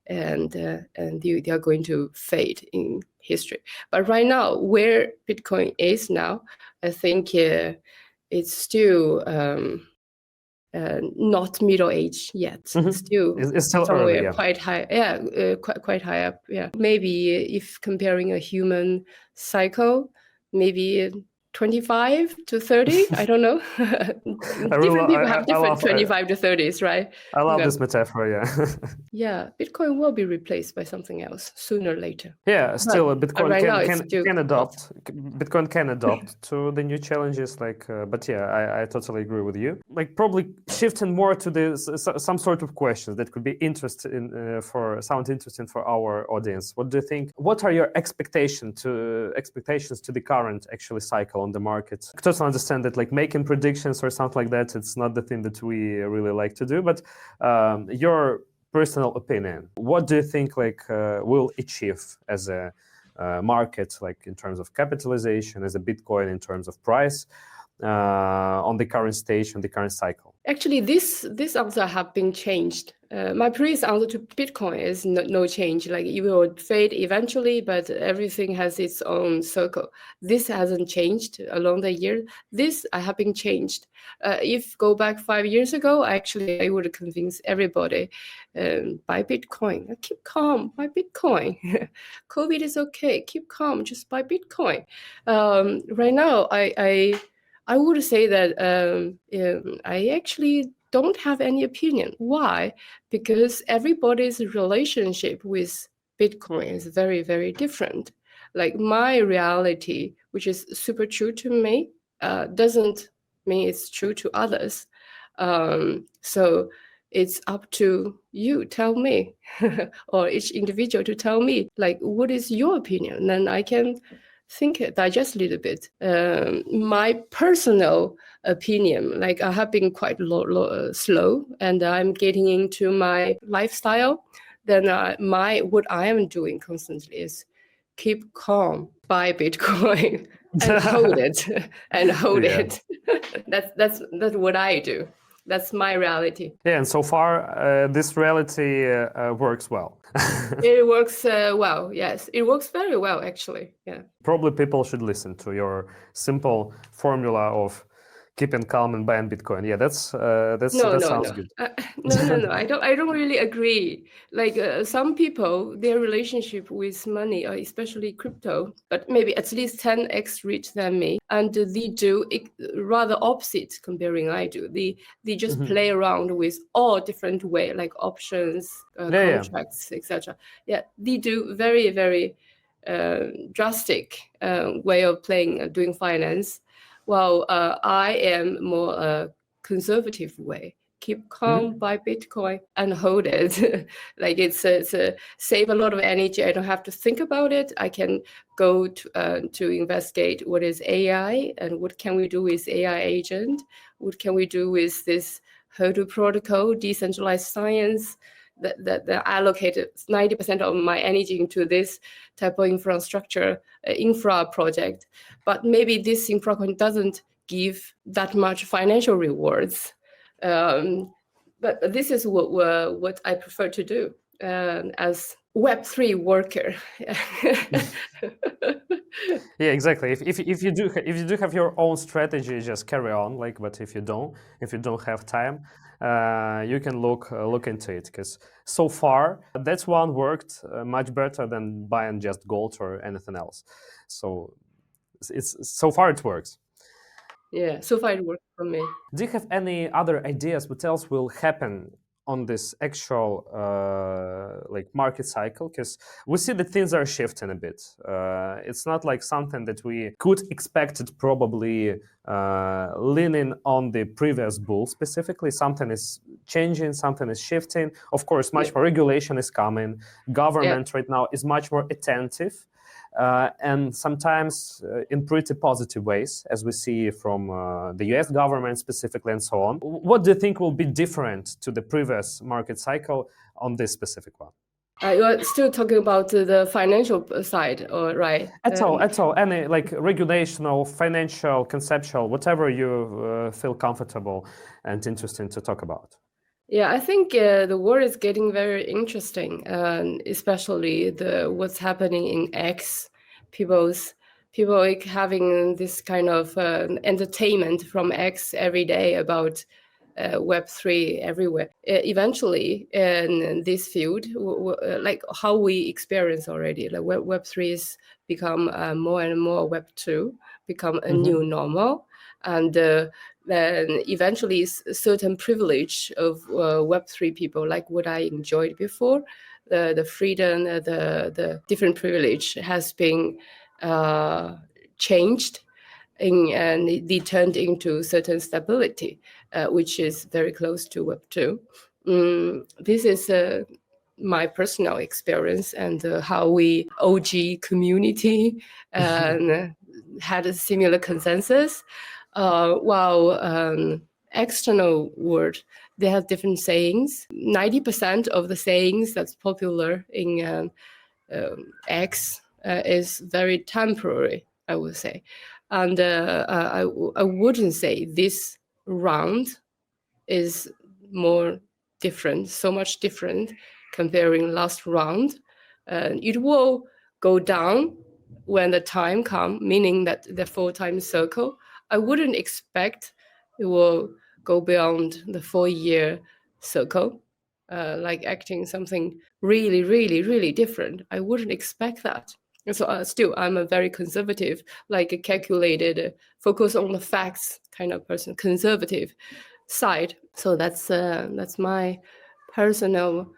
Speaker 2: and they are going to fade in history. But right now, where Bitcoin is now, I think it's still not middle age yet. Still,
Speaker 1: it's still
Speaker 2: somewhere
Speaker 1: early, yeah.
Speaker 2: quite high. Yeah, quite high up. Yeah, maybe if comparing a human cycle, maybe 25 to 30. I don't know. Different people have different 25 to 30s, right?
Speaker 1: I love this metaphor, yeah.
Speaker 2: Yeah, Bitcoin will be replaced by something else sooner or later.
Speaker 1: Yeah, still Bitcoin
Speaker 2: right now
Speaker 1: can adapt. Bitcoin can adapt to the new challenges. But yeah, I totally agree with you. Like probably shifting more to some sort of questions that could be sound interesting for our audience. What do you think? What are your expectations to the current actually cycle on the market? I totally understand that like making predictions or something like that, it's not the thing that we really like to do. But your personal opinion, what do you think will achieve as a market, like in terms of capitalization, as a Bitcoin in terms of price on the current stage, on the current cycle?
Speaker 2: Actually, this answer have been changed. My previous answer to Bitcoin is no change. Like it will fade eventually, but everything has its own circle. This hasn't changed along the year. This have been changed. If go back 5 years ago, I would convince everybody, buy Bitcoin. Keep calm, buy Bitcoin. COVID is okay. Keep calm, just buy Bitcoin. Right now, I would say that I actually don't have any opinion. Why? Because everybody's relationship with Bitcoin is very, very different. Like my reality, which is super true to me, doesn't mean it's true to others. So it's up to you, tell me, or each individual to tell me, like, what is your opinion? Then I can digest a little bit. My personal opinion, like I have been quite slow, and I'm getting into my lifestyle. Then what I am doing constantly is keep calm, buy Bitcoin, and hold it, and hold it. That's what I do. That's my reality.
Speaker 1: Yeah, and so far this reality works well.
Speaker 2: It works well. Yes, it works very well, actually. Yeah.
Speaker 1: Probably people should listen to your simple formula of keeping calm and buying Bitcoin. Yeah, that sounds good.
Speaker 2: No. I don't really agree. Like some people, their relationship with money, especially crypto, but maybe at least 10x rich than me, and they do rather opposite comparing I do. They just play around with all different way, like options, contracts, etc. Yeah, they do very, very drastic way of doing finance. Well, I am more a conservative way. Keep calm, buy Bitcoin, and hold it. Like it's save a lot of energy. I don't have to think about it. I can go to investigate what is AI and what can we do with AI agent. What can we do with this Hetu Protocol, decentralized science. That allocated 90% of my energy into this type of infrastructure, infra project. But maybe this infra doesn't give that much financial rewards. But this is what I prefer to do as Web3 worker.
Speaker 1: Yeah, exactly. If you do have your own strategy, just carry on. But if you don't have time, you can look into it, because so far that one worked much better than buying just gold or anything else. So so far it works.
Speaker 2: Yeah, so far it works for me.
Speaker 1: Do you have any other ideas what else will happen on this actual market cycle? Because we see that things are shifting a bit. It's not like something that we could expect it, probably leaning on the previous bull specifically. Something is changing, something is shifting. Of course, much more regulation is coming. Government right now is much more attentive. And sometimes in pretty positive ways, as we see from the US government specifically and so on. What do you think will be different to the previous market cycle on this specific one?
Speaker 2: You're still talking about the financial side, right?
Speaker 1: At all. Any regulational, financial, conceptual, whatever you feel comfortable and interesting to talk about.
Speaker 2: Yeah, I think the world is getting very interesting, especially what's happening in X. People's people like having this kind of entertainment from X every day about Web3 everywhere. Eventually, in this field, like how we experience already, like Web3 is become more and more Web2, become a new normal. And then eventually certain privilege of Web3 people, like what I enjoyed before, the freedom, the different privilege has been changed and they turned into certain stability, which is very close to Web 2. This is my personal experience and how we OG community had a similar consensus. While external world, they have different sayings. 90% of the sayings that's popular in X is very temporary, I would say. And I wouldn't say this round is more different, so much different comparing last round. It will go down when the time comes, meaning that the 4-time circle. I wouldn't expect it will go beyond the 4-year circle, like acting something really, really, really different. I wouldn't expect that. And so still, I'm a very conservative, like a calculated, focus on the facts kind of person, conservative side. So that's my personal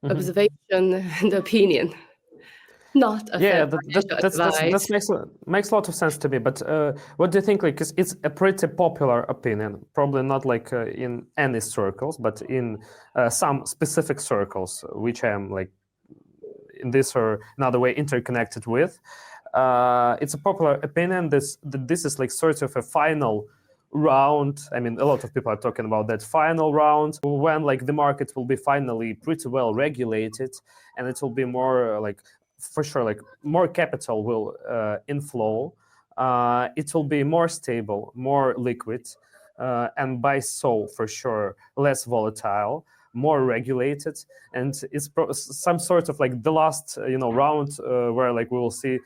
Speaker 2: observation and opinion. Not a
Speaker 1: that makes a lot of sense to me. But what do you think? Like, 'cause it's a pretty popular opinion, probably not like in any circles, but in some specific circles, which I am like in this or another way interconnected with. It's a popular opinion that this is like sort of a final round. I mean, a lot of people are talking about that final round when like the market will be finally pretty well regulated, and it will be more like, for sure, like more capital will inflow. It will be more stable, more liquid, and by so for sure less volatile, more regulated, and it's some sort of like the last round where like we will see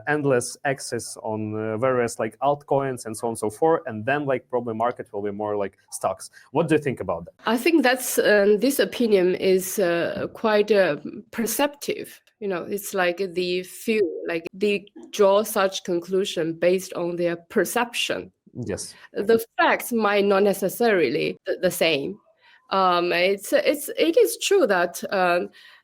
Speaker 1: endless access on various like altcoins and so on and so forth, and then like probably market will be more like stocks. What do you think about that?
Speaker 2: I think that's this opinion is quite perceptive. It's like the few, like they draw such conclusion based on their perception.
Speaker 1: Yes.
Speaker 2: The facts might not necessarily the same. It is true that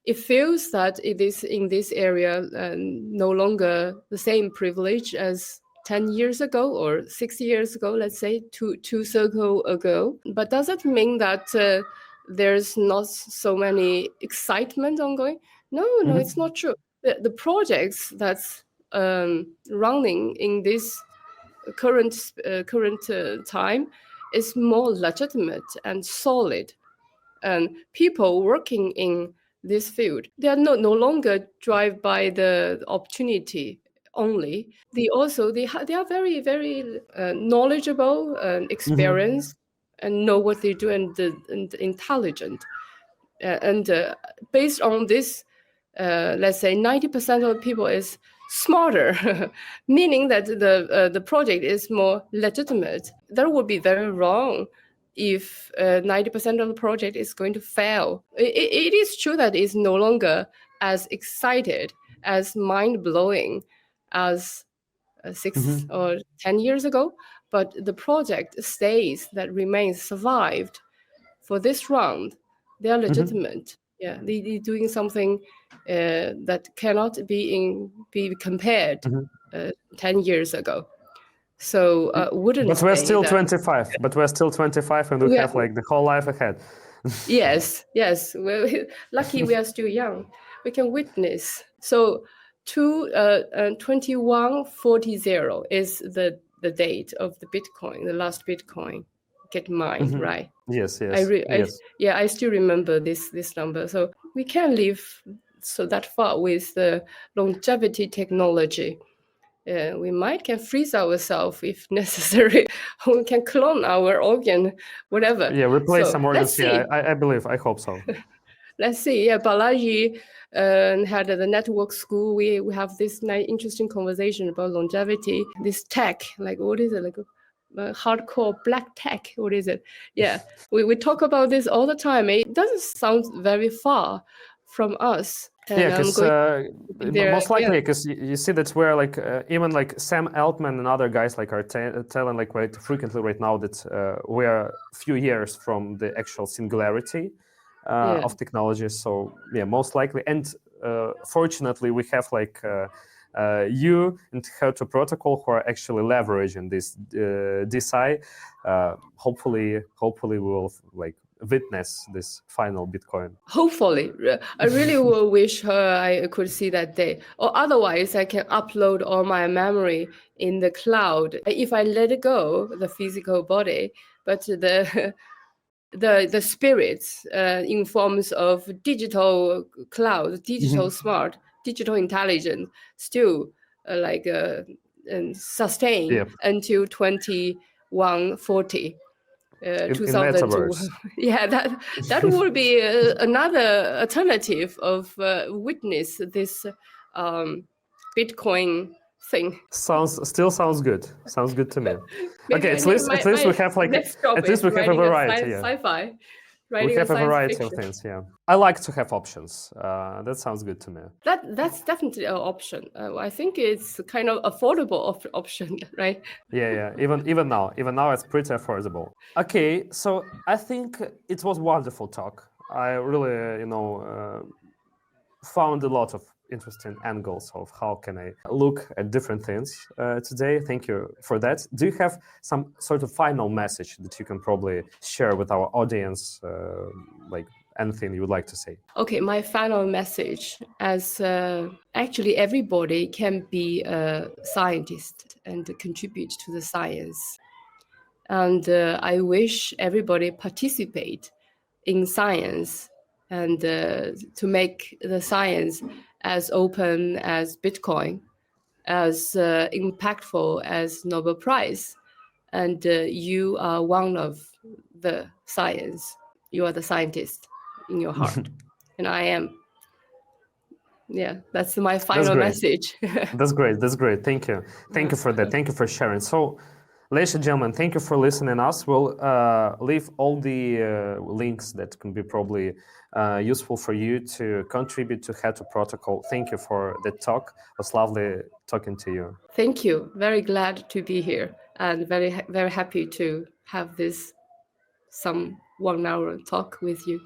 Speaker 2: it feels that it is in this area no longer the same privilege as 10 years ago or 6 years ago, let's say, two circle ago. But does it mean that there's not so many excitement ongoing? No, it's not true. The projects that's running in this current time is more legitimate and solid. And people working in this field, they are no longer driven by the opportunity only. They are very, very knowledgeable and experienced and know what they do and intelligent. And based on this, let's say 90% of people is smarter, meaning that the project is more legitimate. That would be very wrong if 90% of the project is going to fail. It is true that it's no longer as excited, as mind-blowing as 6 or 10 years ago, but the project stays, that remains, survived for this round. They are legitimate. Yeah, they're doing something that cannot be compared 10 years ago. So wouldn't.
Speaker 1: But we're still
Speaker 2: that,
Speaker 1: 25. But we're still 25, and we have like the whole life ahead.
Speaker 2: Yes. Well, lucky we are still young. We can witness. So 2140 is the date of the Bitcoin, the last Bitcoin get mined, right?
Speaker 1: Yes.
Speaker 2: I still remember this number. So we can live so that far with the longevity technology. We can freeze ourselves if necessary. We can clone our organ, whatever.
Speaker 1: Yeah, replace some organs. Yeah, I believe. I hope so.
Speaker 2: let's see. Yeah, Balaji had the network school. We have this nice, interesting conversation about longevity. This tech, like what is it? Like hardcore black tech. What is it? Yeah, we talk about this all the time. It doesn't sound very far from us. And
Speaker 1: Yeah, because most likely,
Speaker 2: again.
Speaker 1: because you see that we're like even like Sam Altman and other guys like are telling like quite frequently right now that we are a few years from the actual singularity of technology. So yeah, most likely, and fortunately, we have like you and Hetu Protocol who are actually leveraging this DeSci. Hopefully, we will like witness this final Bitcoin.
Speaker 2: Hopefully, I really will wish I could see that day. Or otherwise, I can upload all my memory in the cloud. If I let it go, the physical body, but the spirits in forms of digital cloud, digital smart, digital intelligence, still sustain until 2140.
Speaker 1: In
Speaker 2: 2002.
Speaker 1: metaverse.
Speaker 2: Yeah, that would be another alternative of witness this Bitcoin thing.
Speaker 1: Still sounds good. Sounds good to me.
Speaker 2: Maybe
Speaker 1: Okay, at least we have like at least we have a variety. Yeah.
Speaker 2: Sci-fi.
Speaker 1: We have a variety of things. Yeah, I like to have options. That sounds good to me.
Speaker 2: That's definitely an option. I think it's kind of affordable option, right?
Speaker 1: Yeah. Even now it's pretty affordable. Okay, so I think it was wonderful talk. I really found a lot of interesting angles of how can I look at different things today. Thank you for that. Do you have some sort of final message that you can probably share with our audience, like anything you would like to say?
Speaker 2: Okay, my final message as actually everybody can be a scientist and contribute to the science. And I wish everybody participate in science and to make the science as open as Bitcoin, as impactful as Nobel Prize. And you are one of the science. You are the scientist in your heart. And I am. Yeah, that's my final message.
Speaker 1: That's great. Thank you for that. Thank you for sharing. So, ladies and gentlemen, thank you for listening us. We'll leave all the links that can be probably useful for you to contribute to Hetu Protocol. Thank you for the talk. It was lovely talking to you.
Speaker 2: Thank you. Very glad to be here and very happy to have this some 1 hour talk with you.